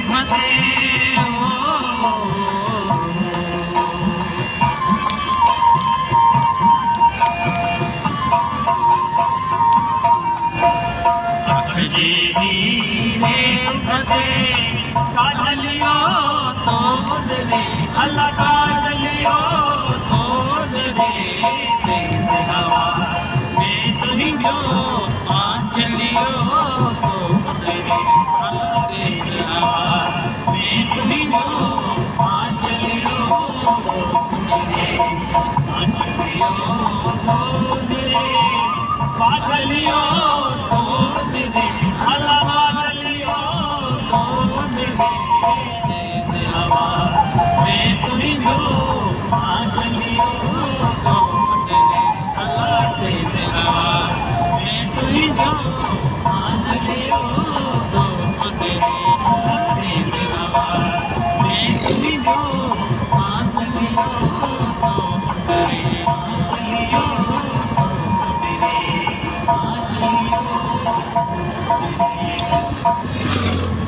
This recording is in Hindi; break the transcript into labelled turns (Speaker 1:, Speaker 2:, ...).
Speaker 1: फते हो जी फते काजलियो तो दे अल्लाह काजलियो तो दे तेज हवा में तुही जो चलियो तो दे तेज हवा में तुही जो चलियो तो दे काजलियो तो दे अल्लाह काजलियो तो दे तेज हवा में तुही जो चलियो तो दे अल्लाह तेज हवा में तुही जो चलियो तो दे तेज हवा में तुही जो चलियो तो चलियो तो